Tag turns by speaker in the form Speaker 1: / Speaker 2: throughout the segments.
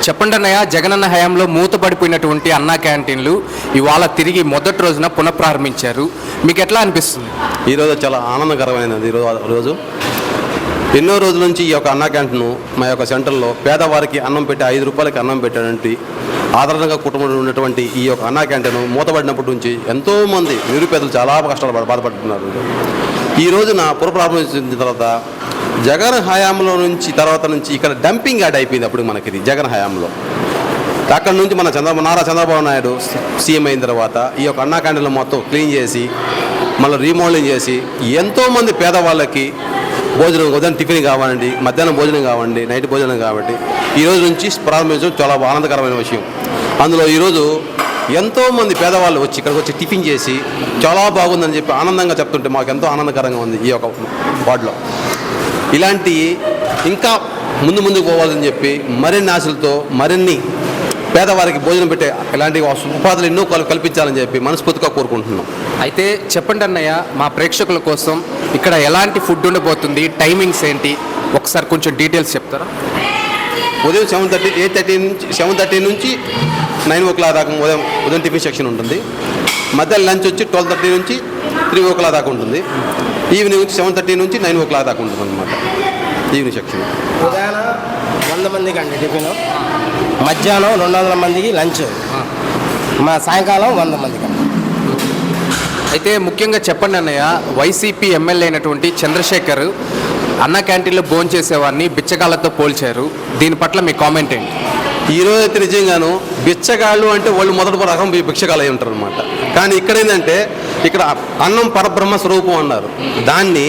Speaker 1: చెప్పండి అన్నయ్య, జగనన్న హయాంలో మూతపడిపోయినటువంటి అన్నా క్యాంటీన్లు ఇవాళ తిరిగి మొదటి రోజున పునఃప్రారంభించారు. మీకు ఎట్లా అనిపిస్తుంది?
Speaker 2: ఈరోజు చాలా ఆనందకరమైనది. ఈరోజు ఎన్నో రోజుల నుంచి ఈ యొక్క అన్నా క్యాంటీన్ మా యొక్క సెంటర్లో పేదవారికి అన్నం పెట్టి 5 రూపాయలకి అన్నం పెట్టేటువంటి ఆధారంగా కుటుంబంలో ఉన్నటువంటి ఈ యొక్క అన్నా క్యాంటీన్ మూతపడినప్పటి నుంచి ఎంతోమంది నిరుపేదలు చాలా కష్టాలు బాధపడుతున్నారు. ఈ రోజున పునఃప్రారంభించిన తర్వాత జగన్ హయాంలో తర్వాత నుంచి ఇక్కడ డంపింగ్ యార్డ్ అయిపోయింది. అప్పుడు మనకి ఇది జగన్ హయాంలో అక్కడ నుంచి మన నారా చంద్రబాబు నాయుడు సీఎం అయిన తర్వాత ఈ యొక్క అన్నా క్యాంటీన్లు మొత్తం క్లీన్ చేసి మళ్ళీ రీమోడలింగ్ చేసి ఎంతోమంది పేదవాళ్ళకి భోజనం, ఉదయం టిఫిన్ కావాలండి, మధ్యాహ్నం భోజనం కావండి, నైట్ భోజనం కాబట్టి ఈరోజు నుంచి ప్రారంభించడం చాలా ఆనందకరమైన విషయం. అందులో ఈరోజు ఎంతోమంది పేదవాళ్ళు వచ్చి ఇక్కడికి వచ్చి టిఫిన్ చేసి చాలా బాగుందని చెప్పి ఆనందంగా చెప్తుంటే మాకు ఎంతో ఆనందకరంగా ఉంది. ఈ యొక్క వార్డులో ఇలాంటి ఇంకా ముందుకు పోవాలని చెప్పి మరిన్ని ఆశలతో మరిన్ని పేదవారికి భోజనం పెట్టే ఇలాంటి ఉపాధులు ఎన్నో కల్పించాలని చెప్పి మనస్ఫూర్తిగా కోరుకుంటున్నాం.
Speaker 1: అయితే చెప్పండి అన్నయ్య, మా ప్రేక్షకుల కోసం ఇక్కడ ఎలాంటి ఫుడ్ ఉండబోతుంది, టైమింగ్స్ ఏంటి, ఒకసారి కొంచెం డీటెయిల్స్ చెప్తారా?
Speaker 2: ఉదయం 7:30 నుంచి 9 o'clock దాకా ఉదయం టిఫిన్ సెక్షన్ ఉంటుంది. మధ్యాహ్నం లంచ్ వచ్చి 12:30 నుంచి 3 o'clock దాకా ఉంటుంది. ఈవినింగ్ వచ్చి 7:30 నుంచి 9 o'clock దాకా ఉంటుంది అన్నమాట ఈవినింగ్ సెక్షన్.
Speaker 3: ఉదయాన 100 మందికి అండి టిఫిన్, మధ్యాహ్నం 200 మందికి లంచ్, మా సాయంకాలం 100 మందికి.
Speaker 1: అయితే ముఖ్యంగా చెప్పండి అన్నయ్య, వైసీపీ ఎమ్మెల్యే అయినటువంటి చంద్రశేఖర్ అన్న క్యాంటీన్లో భోజనం చేసేవాడిని బిచ్చగాళ్ళతో పోల్చారు. దీని పట్ల మీ కామెంట్ ఏంటి?
Speaker 2: ఈరోజు అయితే నిజంగాను బిచ్చగాళ్ళు అంటే వాళ్ళు మొదటి రకం భిక్షగాళ్ళు అయి ఉంటారు అనమాట. కానీ ఇక్కడ ఏంటంటే ఇక్కడ అన్నం పరబ్రహ్మ స్వరూపం అన్నారు. దాన్ని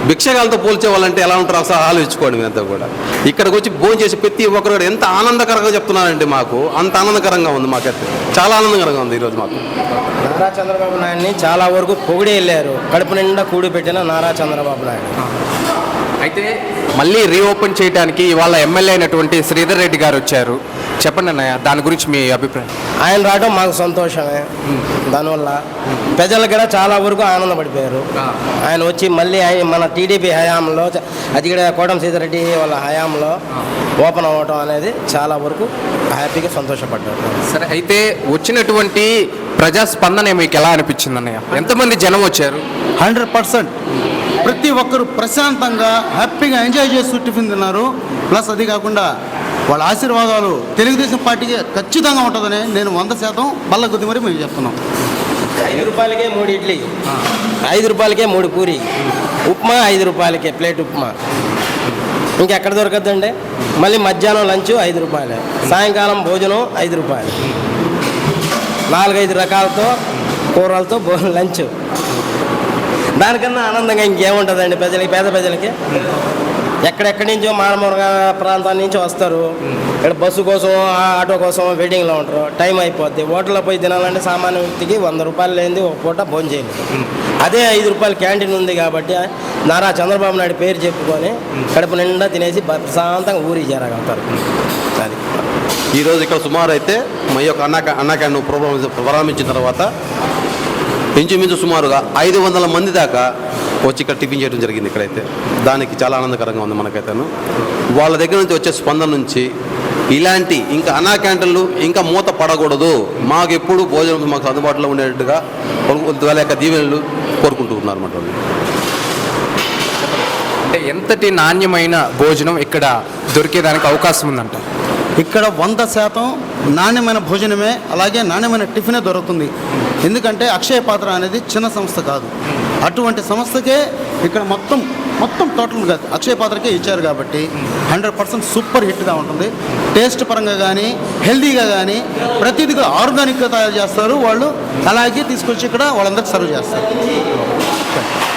Speaker 2: భిక్షగాలతో పోల్చే వాళ్ళంటే ఎలా ఉంటారో అసలు ఆలోచించుకోండి. మీరంతా కూడా ఇక్కడికి వచ్చి భోజనం చేసి ప్రతి ఒక్కరు కూడా ఎంత ఆనందకరంగా చెప్తున్నారంటే మాకు అంత ఆనందకరంగా ఉంది. మాకైతే చాలా ఆనందకరంగా ఉంది ఈరోజు మాకు.
Speaker 3: నారా చంద్రబాబు నాయుడిని చాలా వరకు పొగిడే వెళ్ళారు. కడుపు నిండా కూడి పెట్టిన నారా చంద్రబాబు నాయుడు.
Speaker 1: అయితే మళ్ళీ రీఓపెన్ చేయడానికి ఇవాళ ఎమ్మెల్యే అయినటువంటి శ్రీధర్ రెడ్డి గారు వచ్చారు. చెప్పండి అన్నయ్య, దాని గురించి మీ అభిప్రాయం?
Speaker 3: ఆయన రావడం మాకు సంతోషమే. దానివల్ల ప్రజలు కూడా చాలా వరకు ఆనందపడిపోయారు. ఆయన వచ్చి మళ్ళీ మన టీడీపీ హయాంలో, అది కూడా కోటం సీతారెడ్డి వాళ్ళ హయాంలో ఓపెన్ అవ్వటం అనేది చాలా వరకు హ్యాపీగా సంతోషపడ్డారు.
Speaker 1: సరే, అయితే వచ్చినటువంటి ప్రజాస్పందన మీకు ఎలా అనిపించింది అన్నయ్య? ఎంతమంది జనం వచ్చారు?
Speaker 4: 100% ప్రతి ఒక్కరు ప్రశాంతంగా హ్యాపీగా ఎంజాయ్ చేస్తూ టిఫిన్ తిన్నారు. ప్లస్ అది కాకుండా వాళ్ళ ఆశీర్వాదాలు తెలుగుదేశం పార్టీకి ఖచ్చితంగా ఉంటుందని నేను 100% బల్ల కొద్ది మరి మేము చెప్తున్నాం.
Speaker 3: 5 రూపాయలకే 3 ఇడ్లీ, 5 రూపాయలకే 3 పూరి, ఉప్మా 5 రూపాయలకే ప్లేట్ ఉప్మా. ఇంకెక్కడ దొరకద్దండి. మళ్ళీ మధ్యాహ్నం లంచ్ 5 రూపాయలే, సాయంకాలం భోజనం 5 రూపాయలు, 4-5 రకాలతో కూరలతో లంచ్. దానికన్నా ఆనందంగా ఇంకేముంటుందండి ప్రజలకి, పేద ప్రజలకి. ఎక్కడెక్కడి నుంచో మారుమూల ప్రాంతాల నుంచి వస్తారు. ఇక్కడ బస్సు కోసం, ఆటో కోసం వెయిటింగ్లో ఉంటారు. టైం అయిపోద్ది. హోటల్లో పోయి తినాలంటే సామాన్య వ్యక్తికి 100 రూపాయలు లేనిది ఒక పూట భోజనం చేయలేదు. అదే 5 రూపాయలు క్యాంటీన్ ఉంది కాబట్టి నారా చంద్రబాబు నాయుడు పేరు చెప్పుకొని కడుపు నిండా తినేసి ప్రశాంతంగా ఊరి చేరగలుగుతారు. అది
Speaker 2: ఈరోజు ఇక్కడ సుమారు అయితే మా యొక్క అన్నా క్యాంటీన్ ప్రారంభించిన తర్వాత ఇంచుమించు సుమారుగా 500 మంది దాకా వచ్చి ఇక్కడ టిఫిన్ చేయడం జరిగింది. ఇక్కడైతే దానికి చాలా ఆనందకరంగా ఉంది మనకైతేను. వాళ్ళ దగ్గర నుంచి వచ్చే స్పందన నుంచి ఇలాంటి ఇంకా అన్నా క్యాంటీన్లు ఇంకా మూత పడకూడదు, మాకు ఎప్పుడు భోజనం మాకు అందుబాటులో ఉండేట్టుగా వాళ్ళ యొక్క దీవెనలు కోరుకుంటూ ఉన్నారు అన్నమాట.
Speaker 1: అంటే ఎంతటి నాణ్యమైన భోజనం ఇక్కడ దొరికేదానికి అవకాశం ఉందంట?
Speaker 4: ఇక్కడ 100% నాణ్యమైన భోజనమే, అలాగే నాణ్యమైన టిఫినే దొరుకుతుంది. ఎందుకంటే అక్షయ పాత్ర అనేది చిన్న సంస్థ కాదు. అటువంటి సంస్థకే ఇక్కడ మొత్తం టోటల్గా అక్షయ పాత్రకే ఇచ్చారు కాబట్టి 100% సూపర్ హిట్గా ఉంటుంది. టేస్ట్ పరంగా కానీ, హెల్దీగా కానీ, ప్రతిదిగా ఆర్గానిక్గా తయారు చేస్తారు వాళ్ళు. అలాగే తీసుకొచ్చి ఇక్కడ వాళ్ళందరికీ సర్వ్ చేస్తారు.